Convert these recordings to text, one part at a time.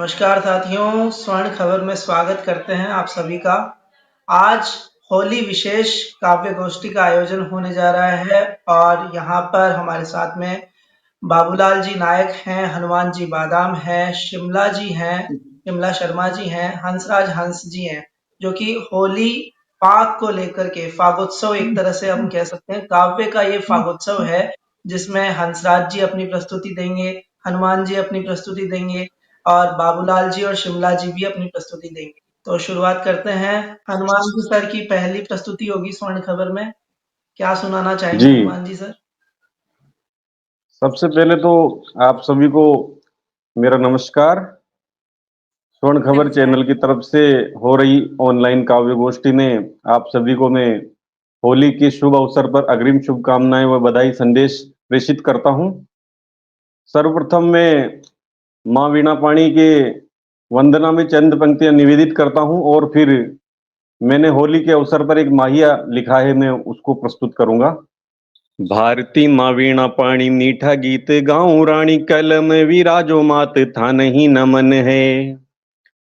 नमस्कार साथियों, स्वर्ण खबर में स्वागत करते हैं आप सभी का। आज होली विशेष काव्य गोष्ठी का आयोजन होने जा रहा है और यहाँ पर हमारे साथ में बाबूलाल जी नायक हैं, हनुमान जी बादाम हैं, शिमला जी हैं, शिमला शर्मा जी हैं, हंसराज हंस जी हैं, जो कि होली फाग को लेकर के फागोत्सव एक तरह से हम कह सकते हैं, काव्य का ये फागोत्सव है जिसमें हंसराज जी अपनी प्रस्तुति देंगे, हनुमान जी अपनी प्रस्तुति देंगे और बाबूलाल जी और शिमला जी भी अपनी प्रस्तुति देंगे। तो शुरुआत करते हैं। हनुमान जी सर की पहली प्रस्तुति होगी स्वर्ण खबर में। क्या सुनाना चाहेंगे जी, हनुमान जी सर? सबसे पहले तो आप सभी को मेरा नमस्कार। स्वर्ण खबर नमस्कार। चैनल की तरफ से हो रही ऑनलाइन काव्य गोष्ठी में आप सभी को मैं होली के शुभ अवसर पर अग्रिम शुभकामनाएं व बधाई संदेश प्रेषित करता हूं। सर्वप्रथम मैं माँ वीणा पाणी के वंदना में चंद पंक्तियां निवेदित करता हूं और फिर मैंने होली के अवसर पर एक माहिया लिखा है, मैं उसको प्रस्तुत करूंगा। भारती माँ वीणा पाणी मीठा गीत गाऊं, रानी कलम विराजो मात था नहीं नमन है।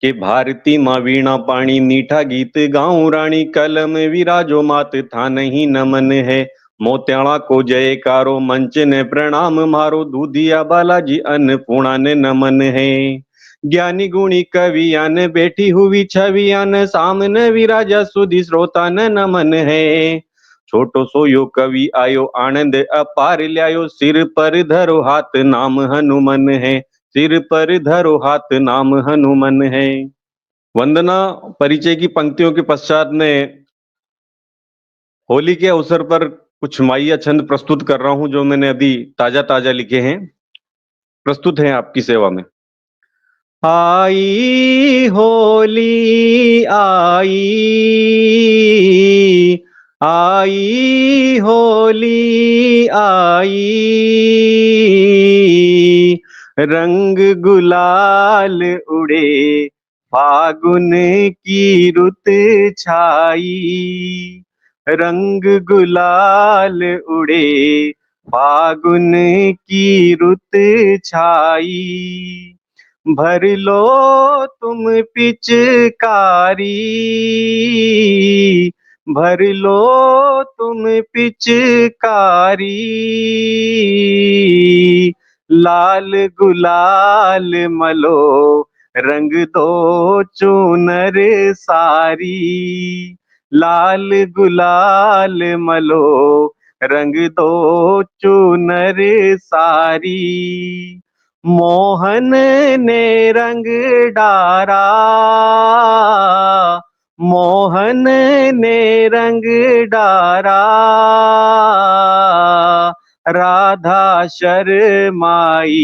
कि भारती माँ वीणा पाणी मीठा गीत गाऊं, रानी कलम विराजो मात था नहीं नमन है। मोत्याला को जयकारो मंच ने प्रणाम मारो, दूधिया बालाजी अन्नपूर्णा ने नमन है। ज्ञानी गुणी कवियान बैठी हुई छवियान, सामने विराजा सुधी श्रोता न नमन है। छोटो सोयो कवि आयो आनंद अपार ल्यायो, सिर पर धरो हाथ नाम हनुमन है। सिर पर धरो हाथ नाम हनुमन है। वंदना परिचय की पंक्तियों के पश्चात में होली के अवसर पर कुछ माहिया छंद प्रस्तुत कर रहा हूं जो मैंने अभी ताजा ताजा लिखे हैं, प्रस्तुत हैं आपकी सेवा में। आई होली आई, आई होली आई, रंग गुलाल उड़े फागुन की रुत छाई। रंग गुलाल उड़े फागुन की रुत छाई। भर लो तुम पिचकारी, भर लो तुम पिचकारी। लाल गुलाल मलो रंग दो चुनर सारी। लाल गुलाल मलो रंग दो चुनर सारी। मोहन ने रंग डारा, मोहन ने रंग डारा। राधा शर्माई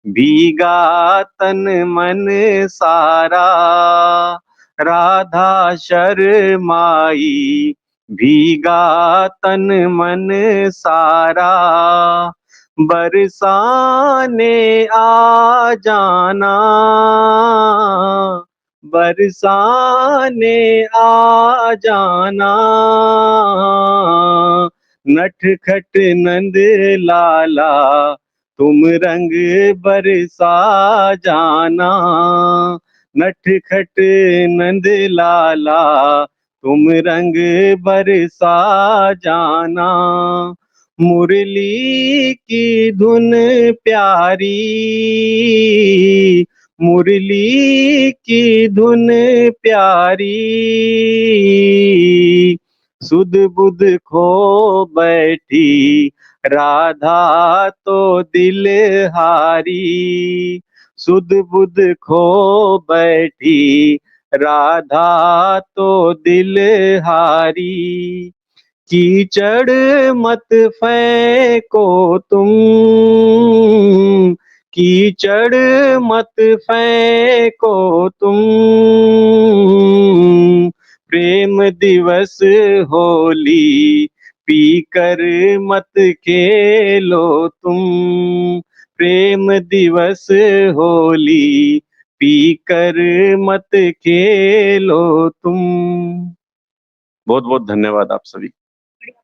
भीगा तन मन सारा। राधा शर्माई भीगा तन मन सारा। बरसाने आ जाना, बरसाने आ जाना। नटखट नंद लाला तुम रंग बरसा जाना। नटखट नंद लाला तुम रंग बरसा जाना। मुरली की धुन प्यारी, मुरली की धुन प्यारी। सुध बुध खो बैठी राधा तो दिल हारी। सुध बुध खो बैठी राधा तो दिल हारी। कीचड़ मत फेंको तुम, कीचड़ मत फेंको तुम। प्रेम दिवस होली पीकर मत खेलो तुम। प्रेम दिवस होली पीकर मत खेलो तुम। बहुत बहुत धन्यवाद आप सभी।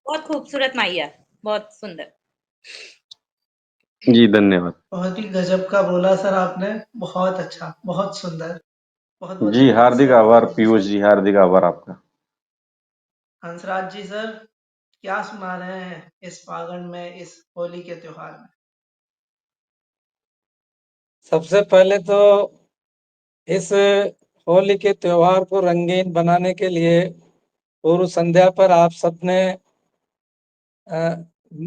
बहुत खूबसूरत माहिया, बहुत सुंदर। जी, धन्यवाद। बहुत ही गजब का बोला सर आपने। बहुत अच्छा, बहुत सुंदर। बहुत बहुत जी, धन्यवाद हार्दिक सर। आभार पीयूष जी, हार्दिक आभार आपका। हंसराज जी सर, क्या सुना रहे हैं इस फागुन में, इस होली के त्योहार में? सबसे पहले तो इस होली के त्योहार को रंगीन बनाने के लिए पूर्व संध्या पर आप सबने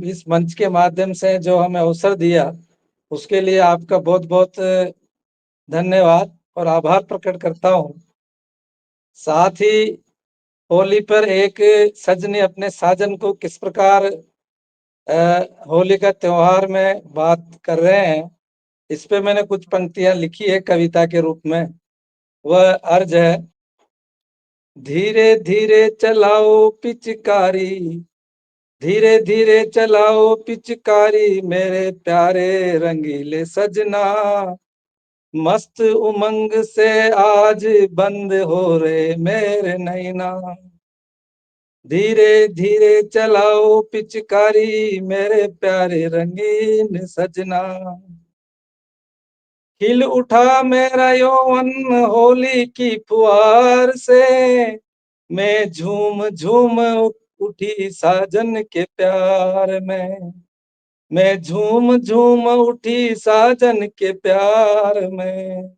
इस मंच के माध्यम से जो हमें अवसर दिया, उसके लिए आपका बहुत बहुत धन्यवाद और आभार प्रकट करता हूँ। साथ ही होली पर एक सजनी अपने साजन को किस प्रकार होली का त्योहार में बात कर रहे हैं, इस पे मैंने कुछ पंक्तियां लिखी है कविता के रूप में। वह अर्ज है, धीरे धीरे चलाओ पिचकारी, धीरे धीरे चलाओ पिचकारी, मेरे प्यारे रंगीले सजना, मस्त उमंग से आज बंद हो रहे मेरे नैना। धीरे धीरे चलाओ पिचकारी, मेरे प्यारे रंगीन सजना। खिल उठा मेरा यौवन होली की फुहार से, मैं झूम झूम उठी साजन के प्यार में, मैं झूम झूम उठी साजन के प्यार में।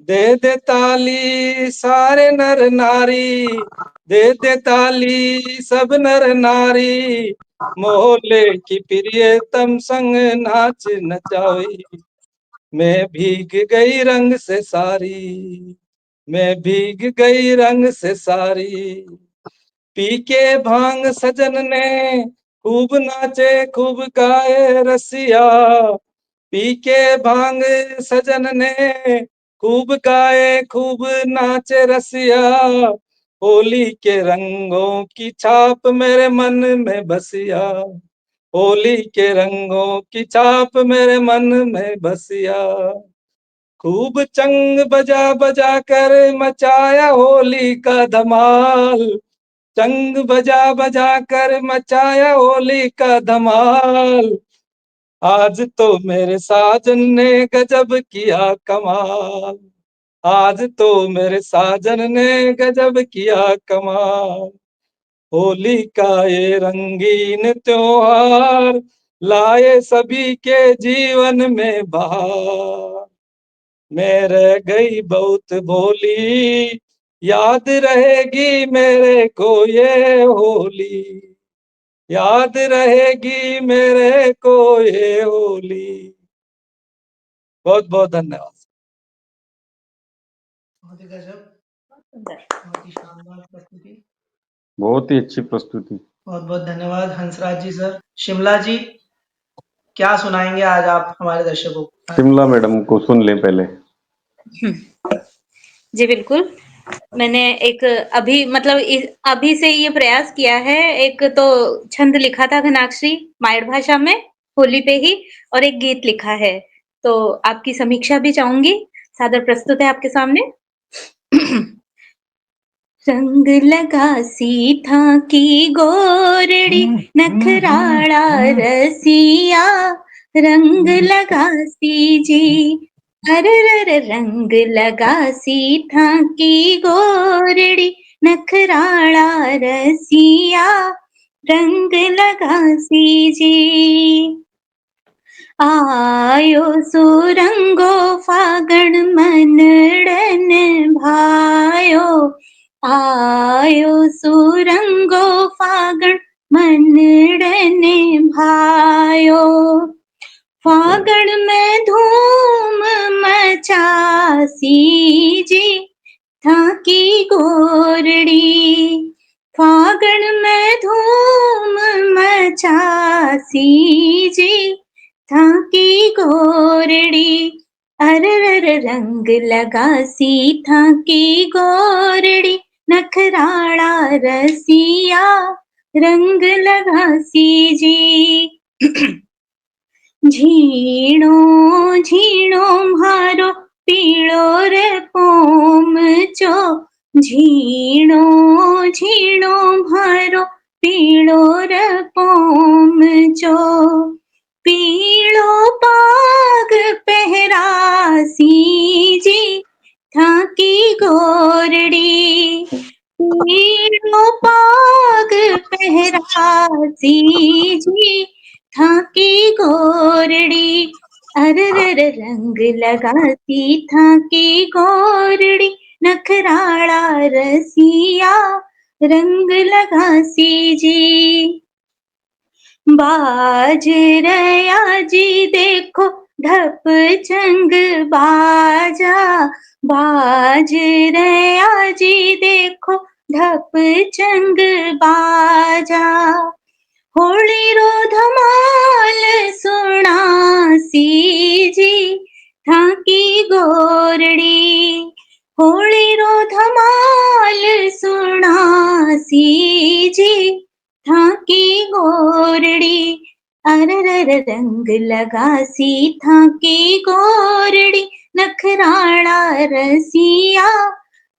दे दे ताली सारे नर नारी, दे दे ताली सब नर नारी, मोहल्ले की प्रियतम संग नाच नचाई। मैं भीग गई रंग से सारी, मैं भीग गई रंग से सारी। पी के भांग सजन ने खूब नाचे खूब गाए रसिया, पी के भांग सजन ने खूब गाए खूब नाचे रसिया। होली के रंगों की छाप मेरे मन में बसिया, होली के रंगों की छाप मेरे मन में बसिया। खूब चंग बजा बजा कर मचाया होली का धमाल, चंग बजा बजा कर मचाया होली का धमाल। आज तो मेरे साजन ने गजब किया कमाल, आज तो मेरे साजन ने गजब किया कमाल। होली का ये रंगीन त्योहार लाए सभी के जीवन में बहार। मैं रह गई बहुत भोली, याद रहेगी मेरे को ये होली, याद रहेगी मेरे को ये होली। बहुत बहुत धन्यवाद। बहुत ही गजब, बहुत ही शानदार प्रस्तुति। बहुत ही अच्छी प्रस्तुति। बहुत बहुत धन्यवाद हंसराज जी सर। शिमला जी, क्या सुनाएंगे आज आप हमारे दर्शकों को? शिमला मैडम को सुन लें पहले। जी बिल्कुल। मैंने एक अभी मतलब अभी से ये प्रयास किया है। एक तो छंद लिखा था घनाक्षरी मायड़ भाषा में होली पे ही, और एक गीत लिखा है, तो आपकी समीक्षा भी चाहूंगी। सादर प्रस्तुत है आपके सामने। रंग लगा सी था की गोरड़ी, नखराड़ा रसिया, रंग लगा सी जी, अरर रंग लगा सी था की गोरड़ी, नखराड़ा रसिया, रंग लगा सी जी। आयो सुरंगो फागण मनड़न भायो, आयो सुरंगो फागण मनड़न भायो। फागण में धूम मचासी जी, थाकी गोरड़ी, फागण में धूम मचासी जी, थाकी गोरड़ी, अरर रंग लगा सी थाकी गोरड़ी, नखराड़ा रसिया, रंग लगा सी जी। झीणो झीणो म्हारो पीळो रे पोम चो, झीणो झीणो म्हारो पीळो रे पोम चो, पीळो पाग पहरासी जी थाकी गोरड़ी, तीनों पाग पहरासी जी थाकी गोरड़ी, अरर रंग लगाती थाकी गोरड़ी, नखराड़ा रसिया रंग लगासी जी। बाज रया जी देखो ढप चंग बाजा, बाज रया जी देखो ढप चंग बाजा, होली रो धमाल सुनासी जी थाकी गोरड़ी, होली रो धमाल सुनासी जी थाकी गोरड़ी, अरर रंग लगासी थाकी गोरड़ी, नखराड़ा रसिया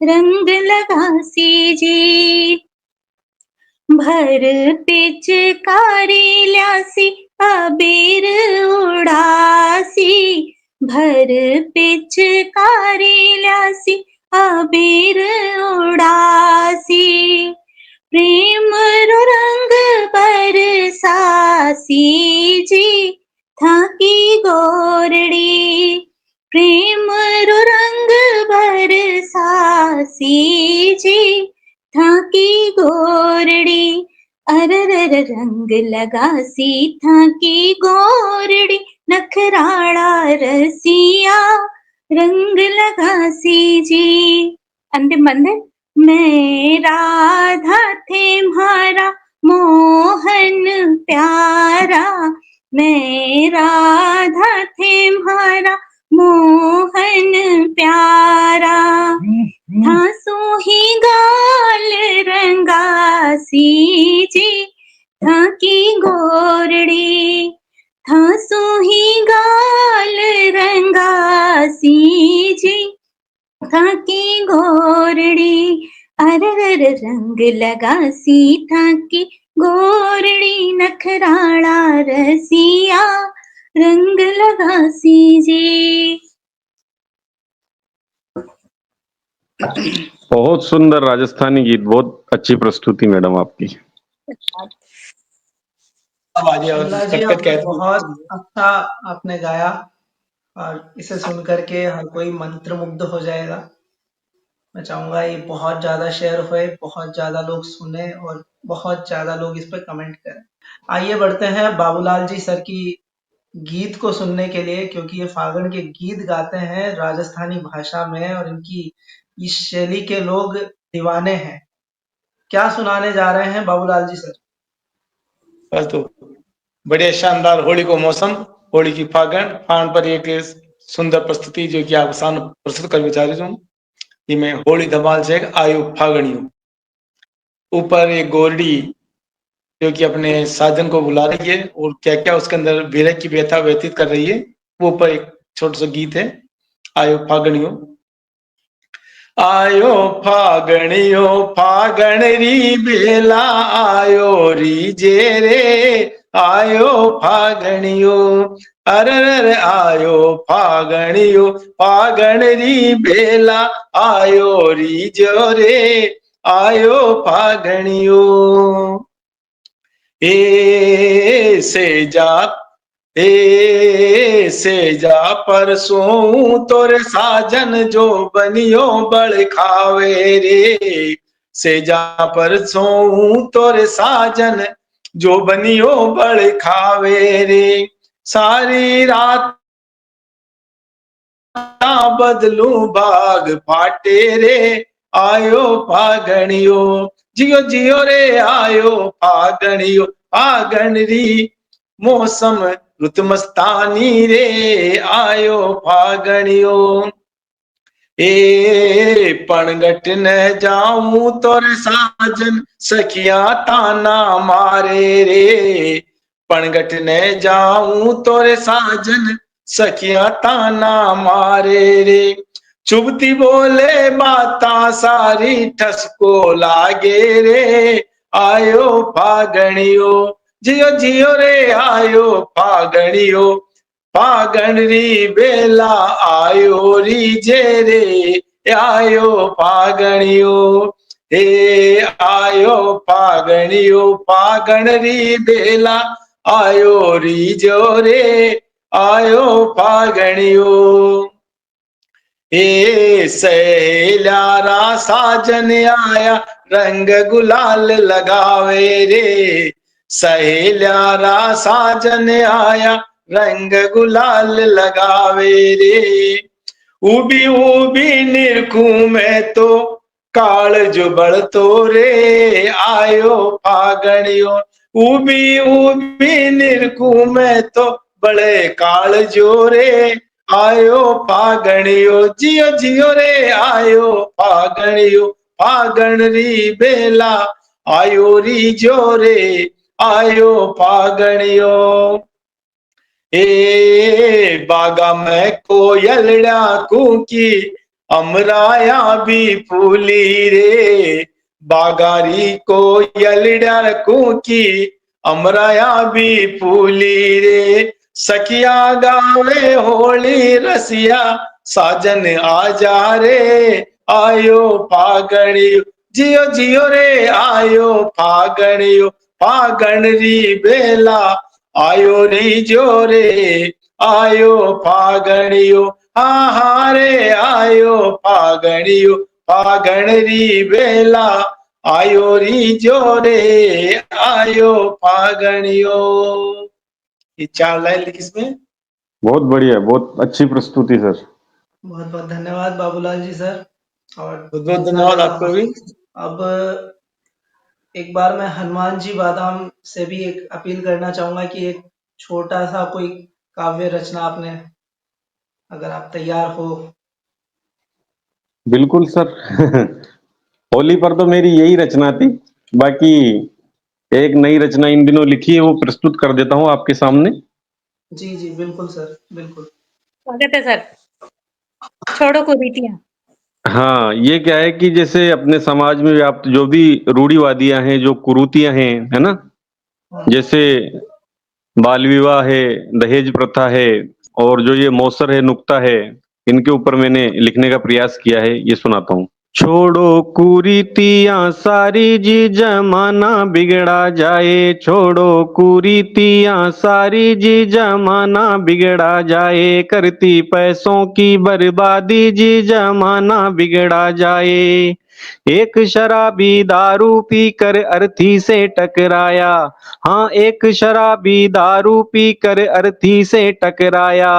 रंग लगासी जी। भर पिचकारी ल्यासी अबीर उड़ासी, भर पिचकारी ल्यासी अबीर उड़ासी, प्रेम रो रंग बरसासी जी थाकी गोरड़ी, प्रेम रो रंग बरसासी जी थाकी गोरड़ी, अरर रंग लगासी थाकी गोरड़ी, नखराड़ा रसिया रंग लगासी जी। अंतिम बंद है। मैं राधा थे म्हारा मोहन प्यारा, मैं राधा थे म्हारा मोहन प्यारा, थासू ही गाल रंगासी जी थाकी गोरड़ी, थासू ही गाल रंगासी जी थाकी गोरड़ी, अरर रंग लगासी थाकी गोरड़ी, नखराड़ा रसिया रंग लगासी जी। बहुत सुंदर राजस्थानी गीत, बहुत अच्छी प्रस्तुति मैडम आपकी। विमला जी आपने बहुत अच्छा आपने गाया और इसे सुन करके हर कोई मंत्रमुग्ध हो जाएगा। मैं चाहूंगा ये बहुत ज्यादा शेयर होए, बहुत ज्यादा लोग सुने और बहुत ज्यादा लोग इस पर कमेंट करें। आइए बढ़ते हैं बाबूलाल जी सर की गीत को सुनने के लिए, क्योंकि ये फागण के गीत गाते हैं राजस्थानी भाषा में और इनकी इस शैली के लोग दीवाने हैं। क्या सुनाने जा रहे हैं बाबूलाल जी सर? बस तो बढ़िया शानदार होली को मौसम, होली की फागण पर एक सुंदर प्रस्तुति जो कि आप सामने प्रस्तुत कर विचारित हूँ। ये मैं होली धमाल से आयु फागणियों, ऊपर एक गोरडी जो कि अपने साजन को बुला रही है और क्या क्या उसके अंदर विरह की व्यथा व्यतीत कर रही है, वो ऊपर एक छोटा सा गीत है आयो फागणियों। आयो फागणियों फागण री बेला, आयो री जे रे आयो फागणियों, अरर आयो फागणियों फागण री बेला, आयो री जो रे आयो फागणियों। ए से जा परसों तोरे साजन जो बनियो बड़ खावे रे, से जा परसों तोरे साजन जो बनियो बड़ खावे रे, सारी रात बदलू भाग फाटे रे आयो फागणियो, जियो जियो रे आयो फागणियो, फागण री मौसम रुत मस्तानी रे आयो फागणियो। ए पणगट न जाऊं तोर साजन सखिया ताना मारे रे, पणगट न जाऊं तोर साजन सखिया ताना मारे रे, चुभती बोले बाता सारी ठसको लागे रे आयो फागणियो, जियो जियो रे आयो फागणियो, फागण री बेला आयो री जे रे आयो फागणियो हे आयो फागणियो फागण री बेला आयो री जो रे आयो फागणियो ए सहेलारा साजन आया रंग गुलाल लगावे रे सहेलारा साजन आया रंग गुलाल लगावे रे उबी उबी निरखू में तो काल जुबड़ तो रे आयो फागणियो उबी उबी निरखू में तो बड़े काल जोरे आयो फागणियो जियो जियो रे आयो फागणियो फागण री बेला आयो री जोरे आयो फागणियो ए बागा में कोयलड़ा कूकी अमराया भी फूली रे बागारी कोयलड़ा कूकी अमराया भी फूली रे सखिया गावे होली रसिया साजन आजा रे आयो फागणियो जियो जियो रे आयो फागणियो फागण री बेला आयो री जोरे आयो फागणियो हा रे आयो फागणियो फागण री बेला आयो री जोरे आयो फागणियो। ये 4 लाइन लिखी इसमें। बहुत बढ़िया, बहुत अच्छी प्रस्तुति सर। बहुत बहुत धन्यवाद बाबूलाल जी सर। और बहुत बहुत धन्यवाद आपको भी। अब एक बार मैं हनुमान जी बादाम से भी एक अपील करना चाहूंगा कि एक छोटा सा कोई काव्य रचना आपने, अगर आप तैयार हो। बिल्कुल सर। होली पर तो मेरी यही रचना थी, बाकी एक नई रचना इन दिनों लिखी है, वो प्रस्तुत कर देता हूँ आपके सामने। जी जी बिल्कुल सर, बिल्कुल। स्वागत है सर। छोड़ो कुरीतियां। हाँ, ये क्या है कि जैसे अपने समाज में व्याप्त जो भी रूढ़िवादियां हैं, जो कुरीतियां हैं, है ना, जैसे बाल विवाह है, दहेज प्रथा है, और जो ये मौसर है, नुक्ता है, इनके ऊपर मैंने लिखने का प्रयास किया है। ये सुनाता हूँ। छोड़ो कुरीतियां सारी जी जमाना बिगड़ा जाए, छोड़ो कुरीतियां सारी जी जमाना बिगड़ा जाए, करती पैसों की बर्बादी जी जमाना बिगड़ा जाए। एक शराबी दारू पी कर अर्थी से टकराया, हाँ एक शराबी दारू पी कर अर्थी से टकराया,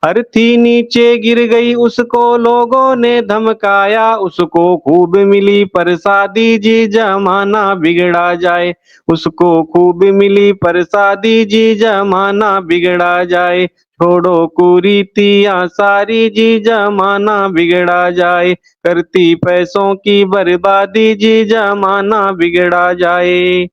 अर्थी नीचे गिर गई उसको लोगों ने धमकाया, उसको खूब मिली प्रसादी जी जमाना बिगड़ा जाए, उसको खूब मिली प्रसादी जी जमाना बिगड़ा जाए। छोड़ो कुरीतियां सारी जी जमाना बिगड़ा जाए, करती पैसों की बर्बादी जी जमाना बिगड़ा जाए।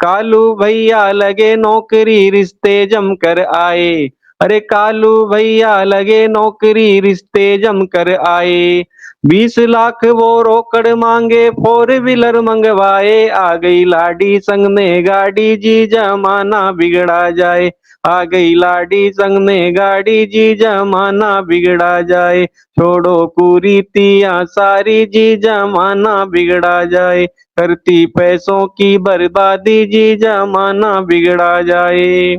कालू भैया लगे नौकरी रिश्ते जमकर आए, अरे कालू भैया लगे नौकरी रिश्ते जमकर आए, 20 लाख वो रोकड़ मांगे, 4 व्हीलर मंगवाए, आ गई लाडी संग में गाड़ी जी जमाना बिगड़ा जाए, आ गई लाडी संग में गाड़ी जी जमाना बिगड़ा जाए। छोड़ो कुरीतियां सारी जी जमाना बिगड़ा जाए, करती पैसों की बर्बादी जी जमाना बिगड़ा जाए।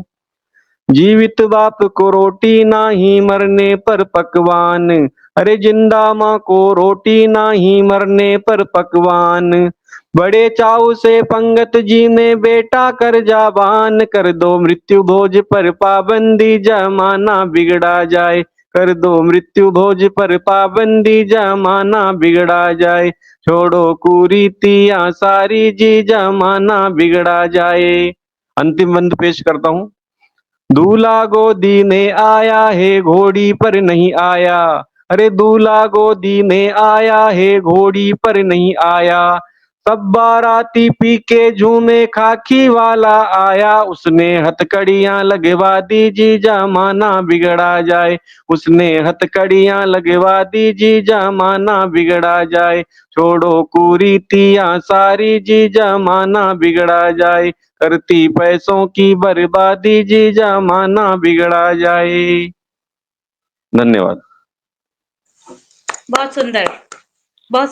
जीवित बाप को रोटी नाही मरने पर पकवान, अरे जिंदा माँ को रोटी नाही मरने पर पकवान, बड़े चाव से पंगत जी ने बेटा कर जाबान, कर दो मृत्यु भोज पर पाबंदी जमाना बिगड़ा जाए, कर दो मृत्यु भोज पर पाबंदी जमाना बिगड़ा जाए। छोड़ो कुरीतियां सारी जी जमाना बिगड़ा जाए। अंतिम बंद पेश करता हूँ। दूल्हा गोदी में आया है घोड़ी पर नहीं आया, अरे दूल्हा गोदी में आया है घोड़ी पर नहीं आया, सब बाराती पी के झूमे खाकी वाला आया, उसने हथकड़ियां लगवा दी जी जमाना बिगड़ा जाए, उसने हथकड़ियां लगवा दी जी जमाना बिगड़ा जाए। छोड़ो कुरीतियां सारी जी जमाना बिगड़ा जाए, करती पैसों की बर्बादी, जी जमाना बिगड़ा जाए। धन्यवाद। बहुत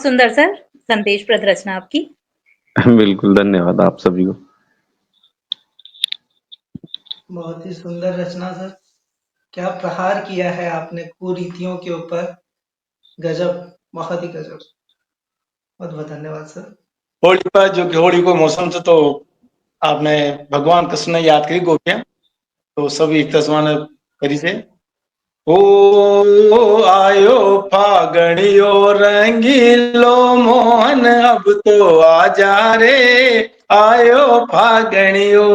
सुंदर सर संदेश प्रद रचना आपकी। बिल्कुल, धन्यवाद आप सभी को। बहुत ही सुंदर रचना सर। क्या प्रहार किया है आपने कुरीतियों के ऊपर। गजब, बहुत ही गजब। बहुत बहुत धन्यवाद सर। होली पर जो कि होली को मौसम से तो आपने भगवान कृष्ण ने याद करी गोपियां, तो सभी एक तस्वान करी से। ओ आयो फागणियो रंगीलो मोहन अब तो आजा रे, आयो फागणियो,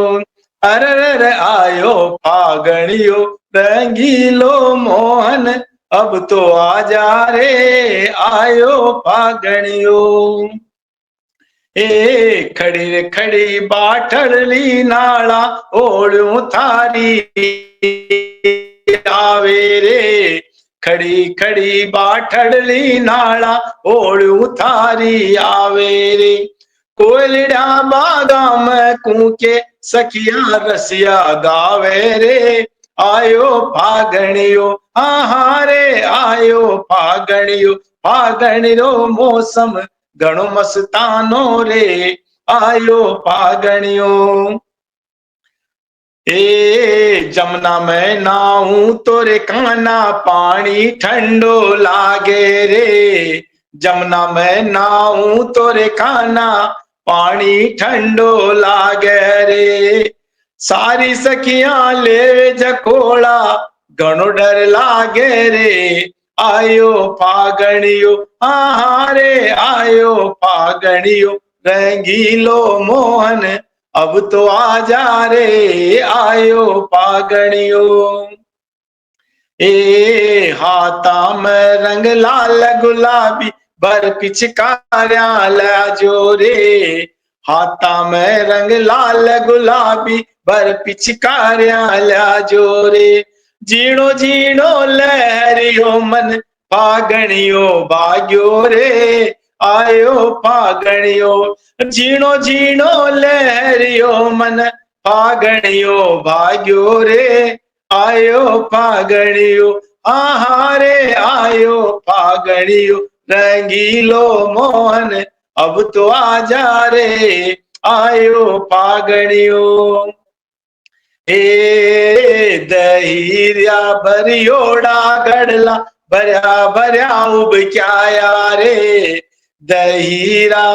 अरे आयो फागणियो रंगीलो मोहन अब तो आजा रे, आयो फागणियो। ए खड़ी रे खड़ी बाठड़ली नाला ओढ़ू थारी आवे रे, खड़ी खड़ी बाठड़ली नाला ओढ़ू थारी आवे रे। कोयलड़ा बागा में कूके सखिया रसिया गावे रे, आयो फागणियो हाँ रे, आयो फागणियो, फागणियो मौसम घणो मस्तानो रे, आयो फागणियो। ए जमुना में नाहूं तोरे काना पानी ठंडो लागे रे, जमुना में नाहूं तोरे काना पानी ठंडो लागे रे। सारी सखियां ले जकोड़ा घणो डर लागे रे, आयो फागणियो हाँ रे, आयो फागणियो रंगीलो मोहन अब तो आजा रे, आयो फागणियो। ए हाथा में रंग लाल गुलाबी भर पिचकारिया लाजो रे, हाथा में रंग लाल गुलाबी भर पिचकारिया लाजो रे। जीणो जीणो लहरियो मन फागणियो भाग्यो रे, आयो फागणियो, जीणो जीणो लहरियो मन फागणियो भाग्यो रे, आयो फागणियो हाँ रे, आयो फागणियो रंगीलो मोहन अब तो आजा रे, आयो फागणियो। ए दहिया भरियोड़ा गड़ला भरया भरया उब क्या रे, दहीरा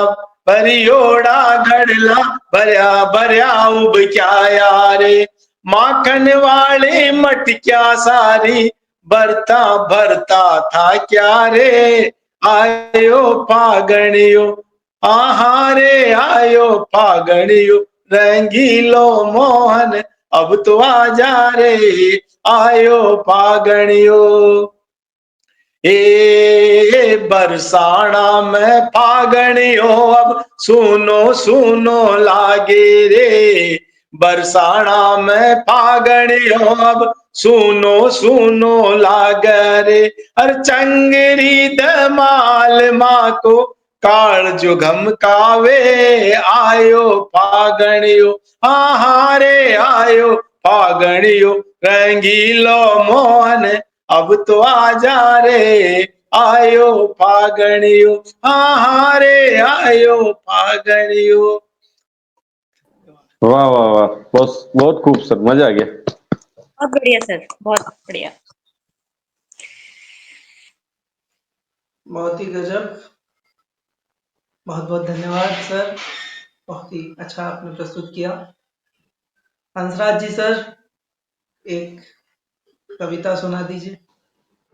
भरियोड़ा गड़ला भरया भरया उब क्या रे। माखन वाले मटक्या सारी भरता भरता था क्या रे, आयो फागणियो हाँ रे, आयो फागणियो रंगीलो मोहन अब तो आजा रे, आयो फागणियो। ए बरसाना में फागणियो अब सुनो सुनो लागे रे, बरसाना में फागणियो अब सुनो सुनो लागे रे। अर चंगरी दमाल माँ को काल जो घम कावे, आयो फागणियो हाँ रे, आयो फागणियो रंगीलो मोहन अब तो आजा रे, आयो फागणियो हाँ रे, आयो फागणियो। वाह वाह वाह, बहुत बहुत खूब सर, मजा आ गया। बहुत बढ़िया सर, बहुत बढ़िया। बहुत ही गजब। बहुत बहुत धन्यवाद सर। बहुत ही अच्छा आपने प्रस्तुत किया। हंसराज जी सर, एक कविता सुना दीजिए।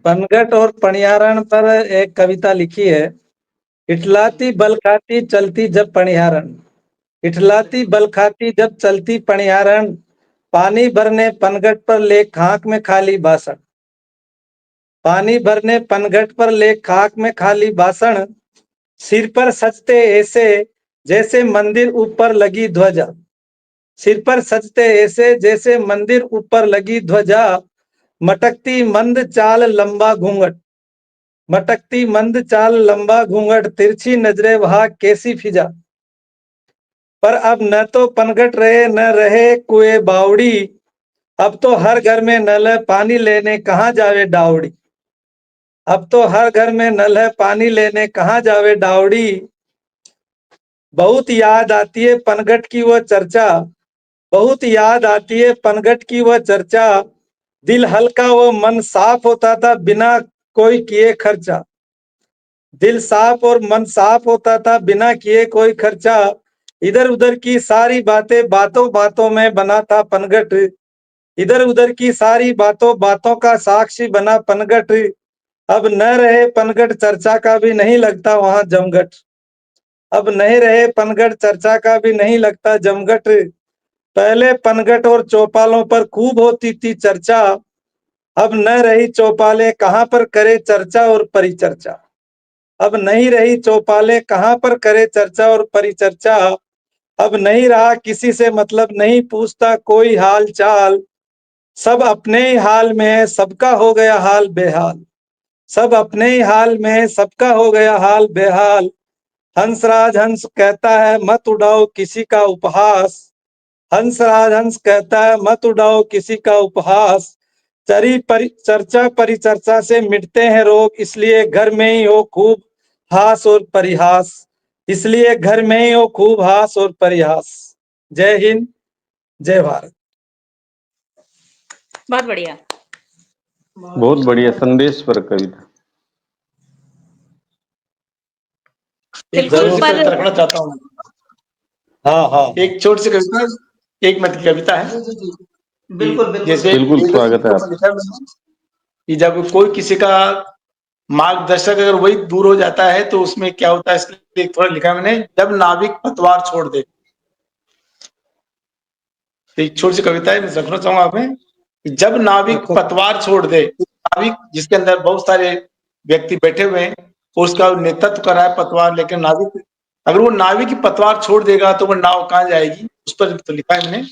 पनघट और पणियारण पर एक कविता लिखी है। इठलाती बल खाती चलती जब पणियारण, इठलाती बल खाती जब चलती पणियारण, पानी भरने पनघट पर ले खाक में खाली बासण, पानी भरने पनघट पर ले खाक में खाली बासण, सिर पर सजते ऐसे जैसे मंदिर ऊपर लगी ध्वजा, सिर पर सजते ऐसे जैसे मंदिर ऊपर लगी ध्वजा, मटकती मंद चाल लंबा घूंघट, मटकती मंद चाल लंबा घूंघट, तिरछी नजरे वहां कैसी फिजा, पर अब न तो पनघट रहे न रहे कुएं बावड़ी, अब तो हर घर में नल है पानी लेने कहाँ जावे डावड़ी। अब तो हर घर में नल है पानी लेने कहाँ जावे डावड़ी। बहुत याद आती है पनघट की वह चर्चा, बहुत याद आती है पनघट की वह चर्चा। दिल हल्का व मन साफ होता था बिना कोई किए खर्चा। दिल साफ और मन साफ होता था बिना किए कोई खर्चा। इधर उधर की सारी बातें बातों बातों में बना था पनघट। इधर उधर की सारी बातों बातों का साक्षी बना पनघट। अब न रहे पनघट चर्चा का भी नहीं लगता वहां जमघट। अब नहीं रहे पनघट चर्चा का भी नहीं लगता जमघट। पहले पनघट और चौपालों पर खूब होती थी चर्चा। अब न रही चौपाले कहाँ पर करे चर्चा और परिचर्चा। अब नहीं रही चौपाले कहाँ पर करे चर्चा और परिचर्चा। अब नहीं रहा किसी से मतलब नहीं पूछता कोई हाल चाल। सब अपने ही हाल में है सबका हो गया हाल बेहाल। सब अपने ही हाल में है सबका हो गया हाल बेहाल। हंसराज हंस कहता है मत उड़ाओ किसी का उपहास। हंसराज हंस कहता है मत उड़ाओ किसी का उपहास। चर्चा परिचर्चा से मिटते हैं रोग, इसलिए घर में ही हो खूब हास और परिहास। इसलिए घर में ही हो खूब हास और परिहास। जय हिंद, जय भारत। बहुत बढ़िया। बहुत बढ़िया संदेश पर कविता। एक बिल्कुल, छोटी सी पर कविता रखना चाहता हूँ। हाँ हाँ एक छोटी सी कविता, 1 मिनट की कविता है। जी, जी। कि बिल्कुल, बिल्कुल। जैसे बिल्कुल स्वागत है ऊपर लिखा है मैंने कि जब कोई किसी का मार्गदर्शक अगर वही दूर हो जाता है तो उसमें क्या होता है, इसलिए थोड़ा लिखा है मैंने, जब नाविक पतवार छोड़ दे। तो एक छोटी सी कविता है, मैं रखना चाहूंगा आप में कि जब नाविक पतवार छोड़ दे। नाविक जिसके अंदर बहुत सारे व्यक्ति बैठे हुए हैं और उसका नेतृत्व कर रहा है पतवार, लेकिन नाविक अगर वो नाविक की पतवार छोड़ देगा तो वो नाव कहाँ जाएगी, उस पर तो लिखा है मैंने,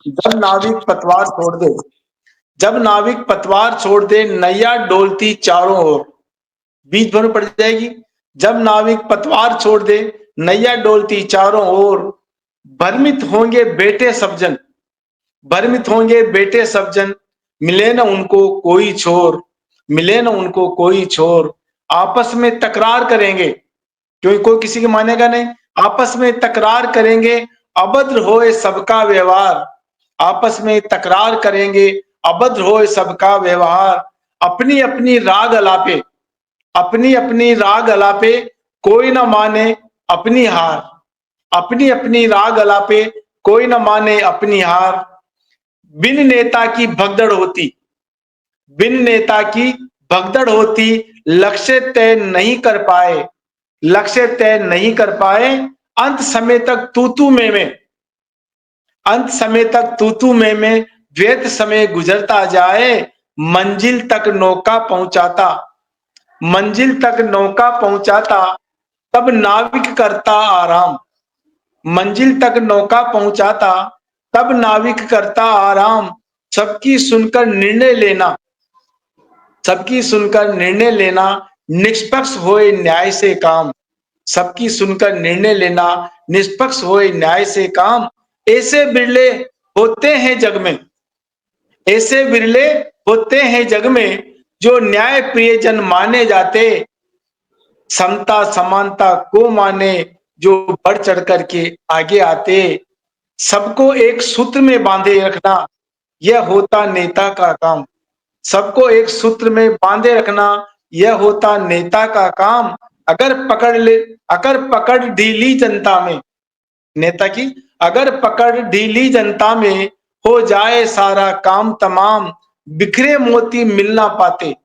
जब नाविक पतवार छोड़ दे। जब नाविक पतवार छोड़ दे नैया डोलती चारों ओर, बीच भर में पड़ जाएगी। जब नाविक पतवार छोड़ दे नैया डोलती चारों ओर, भ्रमित होंगे बेटे सब जन, भ्रमित होंगे बेटे सब जन, मिले न उनको कोई छोर, मिले न उनको कोई छोर। आपस में तकरार करेंगे क्योंकि कोई किसी की मानेगा नहीं, आपस में तकरार करेंगे अभद्र होए सबका व्यवहार। आपस में तकरार करेंगे अभद्र होए सबका व्यवहार। अपनी अपनी राग अलापे, अपनी अपनी राग अलापे, कोई न माने अपनी हार। अपनी अपनी राग अलापे, कोई न माने अपनी हार। बिन नेता की भगदड़ होती, बिन नेता की भगदड़ होती, लक्ष्य तय नहीं कर पाए, लक्ष्य तय नहीं कर पाए। अंत समय तक तू में, अंत समय तक तू में, व्यर्थ समय गुजरता जाए। मंजिल तक नौका पहुंचाता, मंजिल तक नौका पहुंचाता, तब नाविक करता आराम। मंजिल तक नौका पहुंचाता, तब नाविक करता आराम। सबकी सुनकर निर्णय लेना, सबकी सुनकर निर्णय लेना, निष्पक्ष होए न्याय से काम। सबकी सुनकर निर्णय लेना, निष्पक्ष होए न्याय से काम। ऐसे बिरले होते हैं जग में, ऐसे बिरले होते हैं जग में, जो न्याय प्रिय जन माने जाते। समता समानता को माने, जो बढ़ चढ़ करके आगे आते। सबको एक सूत्र में बांधे रखना, यह होता नेता का काम। सबको एक सूत्र में बांधे रखना, यह होता नेता का काम। अगर पकड़ ले, अगर पकड़ ढीली जनता में, नेता की अगर पकड़ ढीली जनता में, हो जाए सारा काम तमाम। बिखरे मोती मिल ना पाते,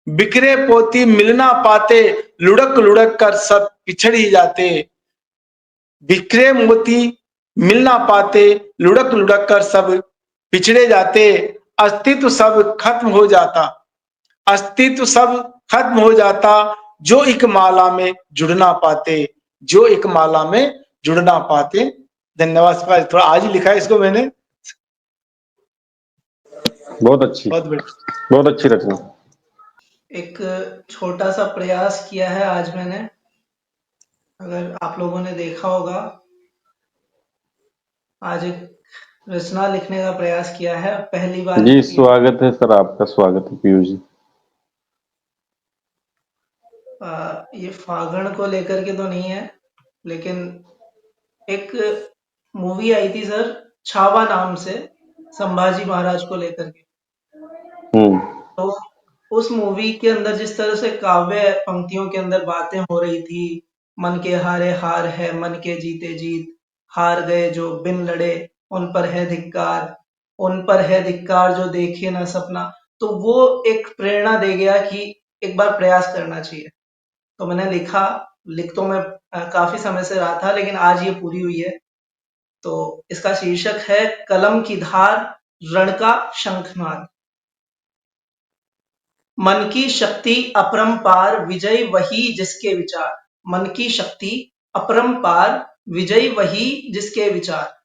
बिखरे पोती मिल ना पाते, लुढ़क लुढ़क कर सब पिछड़ ही जाते। बिखरे मोती मिल ना पाते, लुढ़क लुढ़क कर सब पिछड़े जाते। अस्तित्व सब खत्म हो जाता, अस्तित्व सब खत्म हो जाता, जो एक माला में जुड़ ना पाते, जो एक माला में जुड़ ना पाते। धन्यवाद। थोड़ा आज ही लिखा है इसको मैंने। बहुत अच्छी, बहुत बढ़िया। बहुत अच्छी रचना। एक छोटा सा प्रयास किया है आज मैंने, अगर आप लोगों ने देखा होगा आज एक रचना लिखने का प्रयास किया है, पहली बार जी, लिखी है। स्वागत है सर, आपका स्वागत है पीयूष जी। ये फागण को लेकर के तो नहीं है, लेकिन एक मूवी आई थी सर, छावा नाम से, संभाजी महाराज को लेकर के। तो उस मूवी के अंदर जिस तरह से काव्य पंक्तियों के अंदर बातें हो रही थी, मन के हारे हार है, मन के जीते जीत, हार गए जो बिन लड़े, उन पर है धिक्कार, उन पर है धिक्कार जो देखे ना सपना। तो वो एक प्रेरणा दे गया कि एक बार प्रयास करना चाहिए। तो मैंने लिखा, लिख तो मैं काफी समय से रहा था, लेकिन आज ये पूरी हुई है। तो इसका शीर्षक है कलम की धार, रण का शंखनाद। मन की शक्ति अपरंपार, विजय वही जिसके विचार। मन की शक्ति अपरंपार, विजय वही जिसके विचार।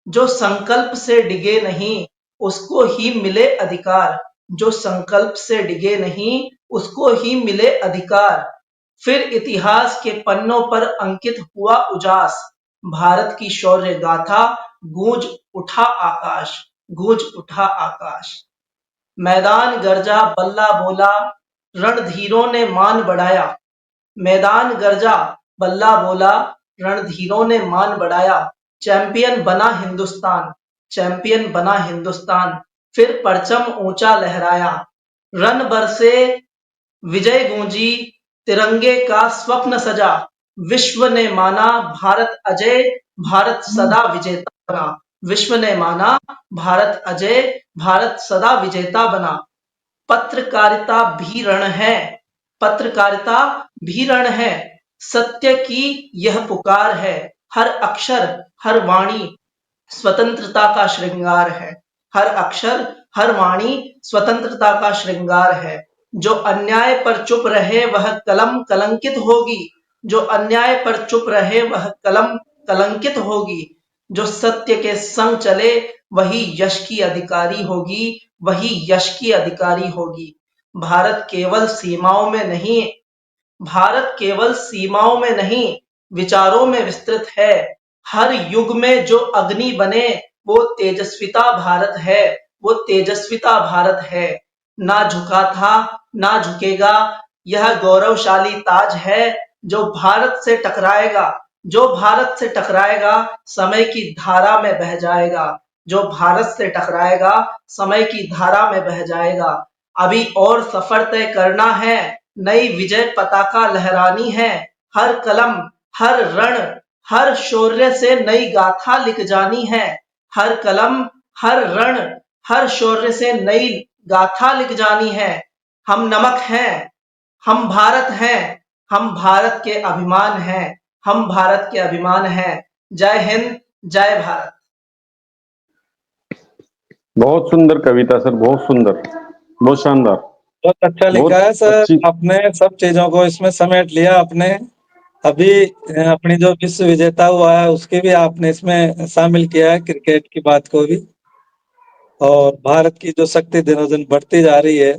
जो संकल्प से डिगे नहीं, उसको ही मिले अधिकार। जो संकल्प से डिगे नहीं, उसको ही मिले अधिकार। फिर इतिहास के पन्नों पर अंकित हुआ उजास। भारत की शौर्य गाथा, गूंज उठा आकाश, गूंज उठा आकाश। मैदान गरजा बल्ला बोला, रणधीरों ने मान बढ़ाया। मैदान गरजा बल्ला बोला, रणधीरों ने मान बढ़ाया। चैंपियन बना हिंदुस्तान, चैंपियन बना हिंदुस्तान। फिर परचम ऊंचा लहराया। रन बरसे, विजय गूंजी, तिरंगे का स्वप्न सजा। विश्व ने माना भारत अजय, भारत सदा विजेता बना। विश्व ने माना भारत अजय, भारत सदा विजेता बना। पत्रकारिता भी रण है, पत्रकारिता भी रण है। सत्य की यह पुकार है। हर अक्षर, हर वाणी स्वतंत्रता का श्रृंगार है। हर अक्षर, हर वाणी स्वतंत्रता का श्रृंगार है। जो अन्याय पर चुप रहे वह कलम कलंकित होगी। जो अन्याय पर चुप रहे वह कलम कलंकित होगी। जो सत्य के संग चले वही यश की अधिकारी होगी, वही यश की अधिकारी होगी। भारत केवल सीमाओं में नहीं, भारत केवल सीमाओं में नहीं, विचारों में विस्तृत है। हर युग में जो अग्नि बने वो तेजस्विता भारत है, वो तेजस्विता भारत है। ना झुका था, ना झुकेगा, यह गौरवशाली ताज है। जो भारत से टकराएगा, जो भारत से टकराएगा, समय की धारा में बह जाएगा। जो भारत से टकराएगा, समय की धारा में बह जाएगा। अभी और सफर तय करना है, नई विजय पताका लहरानी है। हर कलम, हर रण, हर शौर्य से नई गाथा लिख जानी है। हर कलम, हर रण, हर शौर्य से नई गाथा लिख जानी है। हम नमक हैं, हम भारत हैं, हम भारत के अभिमान हैं, हम भारत के अभिमान हैं। जय हिंद, जय भारत। बहुत सुंदर कविता सर, बहुत सुंदर, बहुत शानदार। बहुत अच्छा लिखा है सर, अच्छी। आपने सब चीजों को इसमें समेट लिया। आपने अभी अपनी जो विश्व विजेता हुआ है उसके भी आपने इसमें शामिल किया है, क्रिकेट की बात को भी। और भारत की जो शक्ति दिनों दिन बढ़ती जा रही है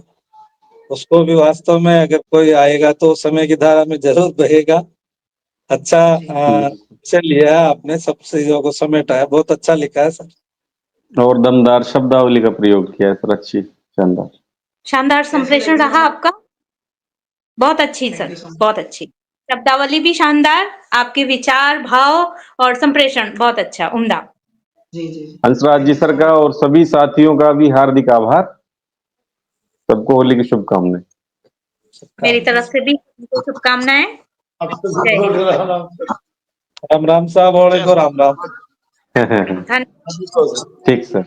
उसको भी वास्तव में अगर कोई आएगा तो समय की धारा में जरूर बहेगा। अच्छा से लिया है आपने, सब चीजों को समेटा है, बहुत अच्छा लिखा है सर। और दमदार शब्दावली का प्रयोग किया है सर, अच्छी, शानदार। शानदार संप्रेषण रहा आपका, बहुत अच्छी सर, बहुत अच्छी शब्दावली भी शानदार, आपके विचार, भाव और संप्रेषण बहुत अच्छा, उम्दा। जी जी हंसराज जी सर का और सभी साथियों का भी हार्दिक आभार। सबको होली की शुभकामनाएं। मेरी तरफ से भी शुभकामनाएं। राम राम साहब और राम राम। धन्यवाद। ठीक सर।